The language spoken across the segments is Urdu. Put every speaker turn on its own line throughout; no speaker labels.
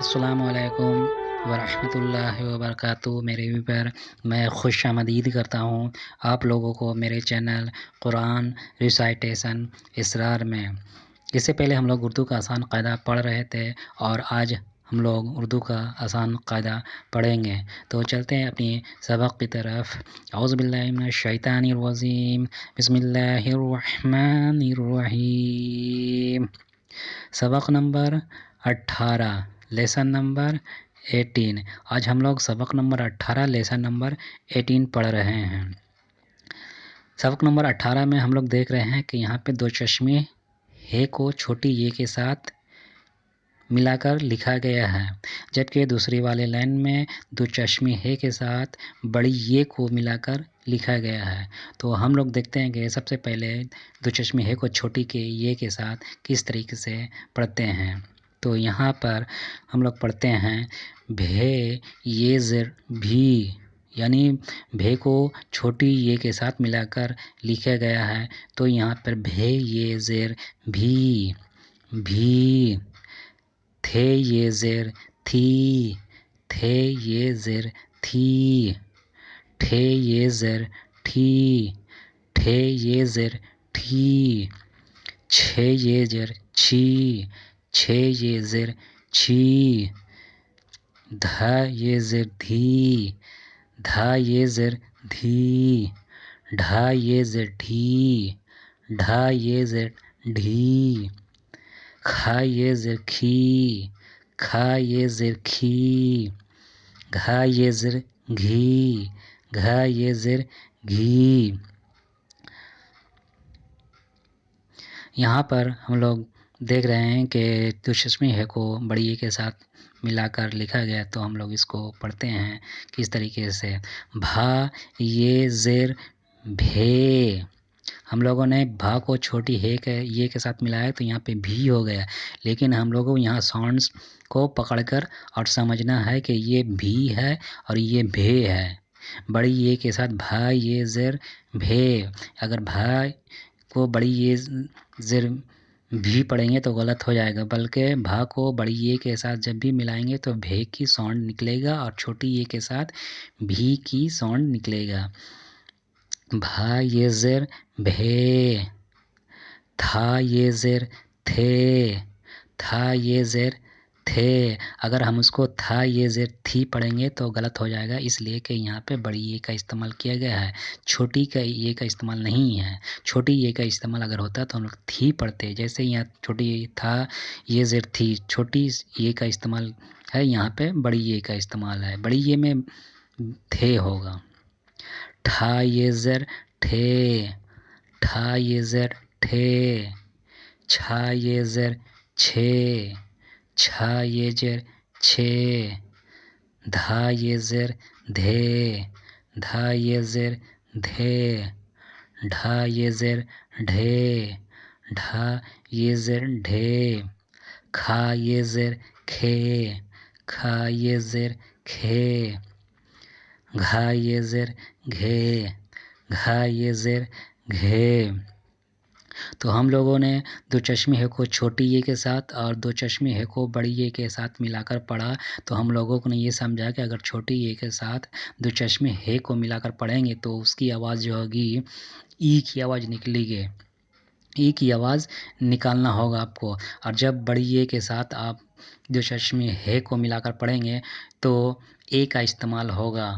السلام علیکم ورحمۃ اللہ وبرکاتہ میرے ویور، میں خوش آمدید کرتا ہوں آپ لوگوں کو میرے چینل قرآن ریسائٹیشن اسرار میں۔ اس سے پہلے ہم لوگ اردو کا آسان قاعدہ پڑھ رہے تھے اور آج ہم لوگ اردو کا آسان قاعدہ پڑھیں گے، تو چلتے ہیں اپنی سبق کی طرف۔ اعوذ باللہ من الشیطان الرجیم، بسم اللہ الرحمن الرحیم۔ سبق نمبر 18، لیسن نمبر 18۔ آج ہم لوگ سبق نمبر 18 لیسن نمبر 18 پڑھ رہے ہیں۔ سبق نمبر 18 میں ہم لوگ دیکھ رہے ہیں کہ یہاں پہ دو چشمے ہے کو چھوٹی یہ کے ساتھ ملا کر لکھا گیا ہے، جبکہ دوسری والے لائن میں دو چشمے ہے کے ساتھ بڑی یہ کو ملا کر لکھا گیا ہے۔ تو ہم لوگ دیکھتے ہیں کہ سب سے پہلے دو چشمے ہے کو چھوٹی کے یہ کے ساتھ کس طریقے سے پڑھتے ہیں۔ تو یہاں پر ہم لوگ پڑھتے ہیں بھے یہ زر بھی، یعنی بھے کو چھوٹی یہ کے ساتھ ملا کر لکھا گیا ہے، تو یہاں پر بھے یہ زر بھی، تھے یہ زر تھی، تھے یہ زر تھی، ٹھے یہ زر ٹھی، ٹھے یہ زر ٹھی، چھے یہ زر چھی، چھے یہ زر چھی، دھا یہ زر دھی، دھا یہ زر دھی، ڈھا یہ زر ڈھی، ڈھا یہ زر ڈھی، کھا یہ زر کھی، کھا یہ زر کھی، گھا یہ زر گھی، گھا یہ زر گھی۔ یہاں پر ہم لوگ دیکھ رہے ہیں کہ دو چشمے ہے کو بڑی یہ کے ساتھ ملا کر لکھا گیا، تو ہم لوگ اس کو پڑھتے ہیں کس طریقے سے۔ بھا یہ زر بھے، ہم لوگوں نے بھا کو چھوٹی ہے کے یہ کے ساتھ ملایا تو یہاں پہ بھی ہو گیا، لیکن ہم لوگوں کو یہاں ساؤنڈز کو پکڑ کر اور سمجھنا ہے کہ یہ بھی ہے اور یہ بھے ہے۔ بڑی یہ کے ساتھ بھا یہ زر بھے، اگر بھا کو بڑی یہ زر بھی پڑھیں گے تو غلط ہو جائے گا، بلکہ بھا کو بڑی یہ کے ساتھ جب بھی ملائیں گے تو بھے کی ساؤنڈ نکلے گا اور چھوٹی یہ کے ساتھ بھی کی ساؤنڈ نکلے گا۔ بھا یہ زر بھے، تھا یہ زر تھے، تھا یہ زر تھے، اگر ہم اس کو تھا یہ زر تھی پڑھیں گے تو غلط ہو جائے گا، اس لیے کہ یہاں پہ بڑی یہ کا استعمال کیا گیا ہے، چھوٹی کا یہ کا استعمال نہیں ہے۔ چھوٹی یہ کا استعمال اگر ہوتا تو ہم لوگ تھی پڑھتے، جیسے یہاں چھوٹی تھا یہ زر تھی، چھوٹی یہ کا استعمال ہے، یہاں پہ بڑی یہ کا استعمال ہے، بڑی یہ میں تھے ہوگا۔ ٹھا یہ زر ٹھے، ٹھا یہ زر ٹھے، چھا یہ زر چھے، چھا یہ زر چھے، دھا یہ زر دھے، دھا یہ زر دھے، ڈھا یہ زر ڈھے، ڈھا یہ زر ڈھے، کھا یہ زر کھے، کھا یہ زر کھے، گھا یہ زر گھے، گھا یہ زر گھے۔ تو ہم لوگوں نے دو چشمے ہے کو چھوٹی یہ کے ساتھ اور دو چشمے ہے کو بڑی یہ کے ساتھ ملا کر پڑھا، تو ہم لوگوں نے یہ سمجھا کہ اگر چھوٹی یہ کے ساتھ دو چشمے ہے کو ملا کر پڑھیں گے تو اس کی آواز جو ہوگی ای کی آواز نکلے گی، ای کی آواز نکالنا ہوگا آپ کو، اور جب بڑی یہ کے ساتھ آپ دو چشمے ہے کو ملا کر پڑھیں گے تو اے کا استعمال ہوگا۔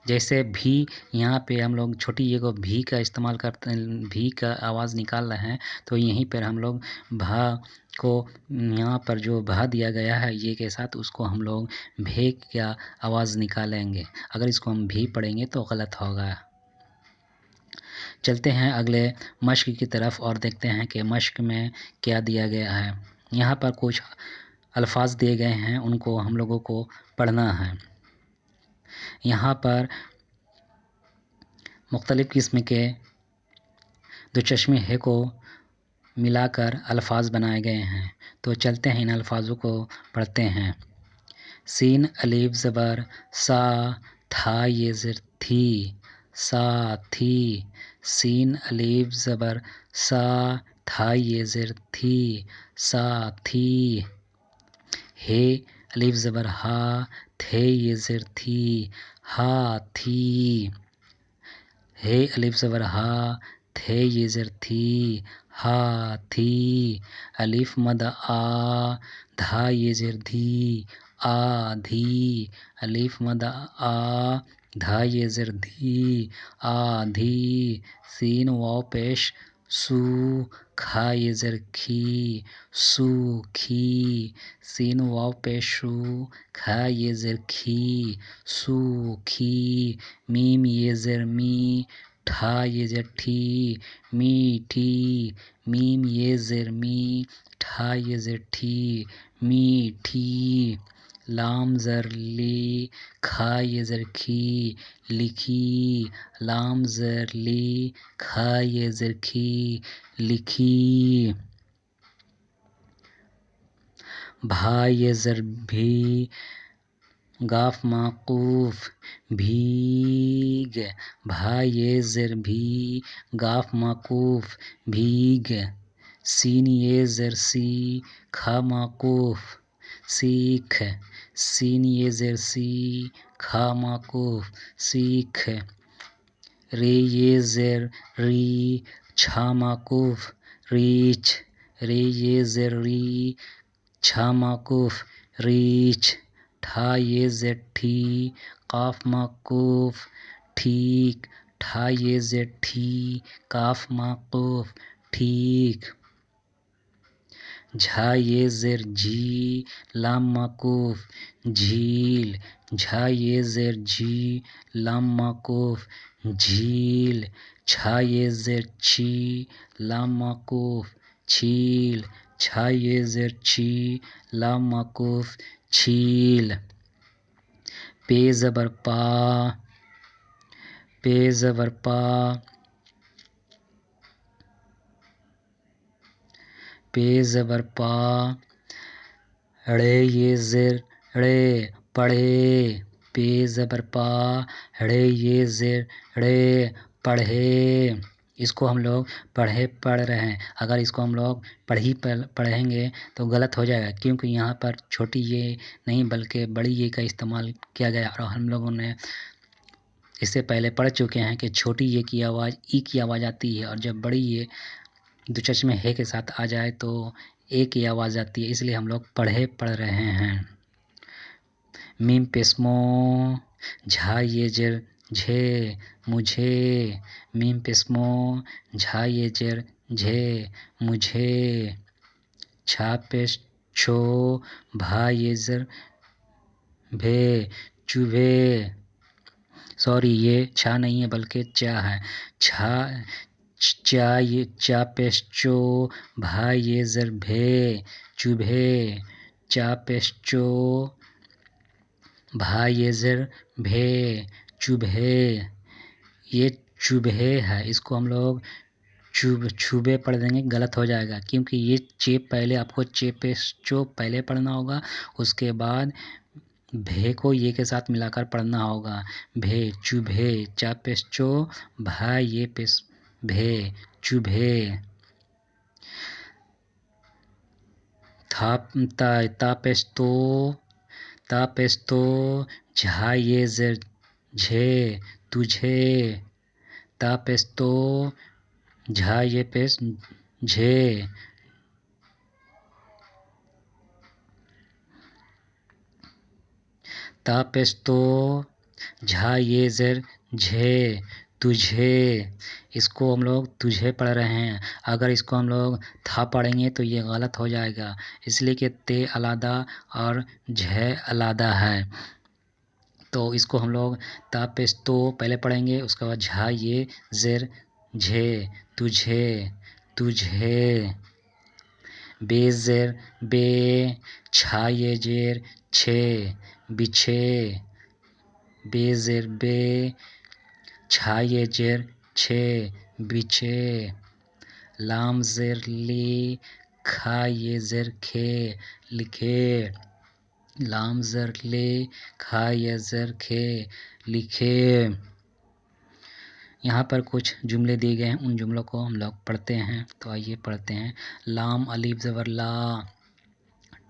جیسے بھی یہاں پہ ہم لوگ چھوٹی یہ کو بھی کا استعمال کرتے ہیں، بھی کا آواز نکال رہے ہیں، تو یہیں پر ہم لوگ بھا کو یہاں پر جو بھا دیا گیا ہے یہ کے ساتھ اس کو ہم لوگ بھے کا آواز نکالیں گے، اگر اس کو ہم بھی پڑھیں گے تو غلط ہوگا۔ چلتے ہیں اگلے مشق کی طرف اور دیکھتے ہیں کہ مشق میں کیا دیا گیا ہے۔ یہاں پر کچھ الفاظ دیے گئے ہیں، ان کو ہم لوگوں کو پڑھنا ہے۔ یہاں پر مختلف قسم کے دو چشمے ہے کو ملا کر الفاظ بنائے گئے ہیں، تو چلتے ہیں ان الفاظوں کو پڑھتے ہیں۔ سین الف زبر سا، تھا یہ زر تھی، سا تھی، سین الف زبر سا، تھا یہ زر تھی، سا تھی، ہے الف زبر ہا، تھے یہ زر تھی، ہاتھی. ہے الف زبر ہا، تھے یہ زر تھی، ہاتھی. الف مد آ، دھا یہ زر دھی، آدھی. الف مد آ، دھا یہ زر دھی، آدھی. سین واو پیش سو، کھا یہ زر کھی، سوکھی. سین واو پیش شو، کھا یہ زر کھی، سوکھی. میم یہ زر می، ٹھا یہ زر ٹھی، میٹھی. میم یہ زر می، ٹھا یہ زر ٹھی، میٹھی. لام زر لی، کھا یہ زر کھی، لکھی. لام زر لی، کھا یہ زر کھی، لکھی. بھا یہ زر بھی، گاف موقوف، بھیگ. بھا یہ زر بھی، گاف موقوف، بھیگ. سین یہ زر سی، کھا موقوف، سیکھ. سین یہ زر سی، کھا موقوف، سیکھ. رے یہ زر ری، چھا موقوف، ریچھ. رے یہ زر ری، چھا موقوف، ریچھ. ٹھا یہ زر ٹھی، قاف موقوف، ٹھیک. ٹھا یہ زر ٹھی، کاف موقوف، ٹھیک. جھا یہ زر جھی، لام موقوف، جھیل. جھا یہ زر جھی، لام موقوف، جھیل. چھا یہ زر چھی، لام موقوف، چھیل. چھا یہ زر چھی، لام موقوف، چھیل. پے زبر پا، پے زبر پا، پے زبر پا. ڑے یہ زر ڑے، پڑھے. پے زبر پا، ڑے یہ زر ڑے، پڑھے. اس کو ہم لوگ پڑھے پڑھ رہے ہیں. اگر اس کو ہم لوگ پڑھی پڑھیں گے تو غلط ہو جائے گا، کیونکہ یہاں پر چھوٹی یہ نہیں بلکہ بڑی یہ کا استعمال کیا گیا. اور ہم لوگوں نے اس سے پہلے پڑھ چکے ہیں کہ چھوٹی یہ کی آواز ای کی آواز آتی ہے، اور جب بڑی یہ دو چشمے ہے کے ساتھ آ جائے تو اے کی آواز آتی ہے. اس لیے ہم لوگ پڑھے پڑھ رہے ہیں. میم پیسمو، جھا یہ جر جھے، مجھے. میم پیسمو، جھا یہ جر جھے، مجھے. چھا پیش چھو، بھا یہ زر بھے، چوبھے. سوری یہ چھا نہیں ہے بلکہ چا ہے. چھا چا یہ چا پیش چو، بھا یہ زر بھے، چوبھے. چا پیش چو، بھا یہ زر بھے، چوبھے. یہ چوبھے ہے، اس کو ہم لوگ چھوبے پڑھ دیں گے، غلط ہو جائے گا، کیونکہ یہ چے پہلے آپ کو چے پیش چو پہلے پڑھنا ہوگا، اس کے بعد بھے کو یہ کے ساتھ ملا کر پڑھنا ہوگا. بھے، چوبھے. چا پیش چو، بھا یہ پیش بھے، چوبھے. تا پیش تو، تا پیش تو، جھا یہ زر جھے، تجھے. تا پیش تو، جھا یہ پیش جھے. تا پیش تو، جھا یہ زر جھے، تجھے. اس کو ہم لوگ تجھے پڑھ رہے ہیں. اگر اس کو ہم لوگ تھا پڑھیں گے تو یہ غلط ہو جائے گا، اس لیے کہ تے علیحدہ اور جھے علیحدہ ہے. تو اس کو ہم لوگ تا پیش تو پہلے پڑھیں گے، اس کے بعد جھا یہ زر جھے، تجھے، تجھے. بے زر بے، چھا یہ زیر چھے، بچھے. بے زر بے، چھا یہ زر چھے، بچھے. لام زر لی، کھا یہ زر کھے، لکھے. لام زر لے، کھا یہ زر کھے، لکھے. یہاں پر کچھ جملے دیے گئے ہیں، ان جملوں کو ہم لوگ پڑھتے ہیں. تو آئیے پڑھتے ہیں. لام الف زبر لا،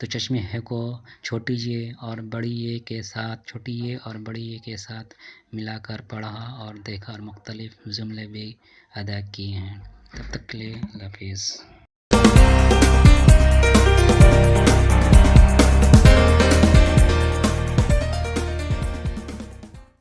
تو چشمے ہے کو چھوٹی یہ اور بڑی یہ کے ساتھ چھوٹی یہ اور بڑی یہ کے ساتھ ملا کر پڑھا اور دیکھا اور مختلف جملے بھی ادا کیے ہیں. تب تک کے لیے اللہ حافظ.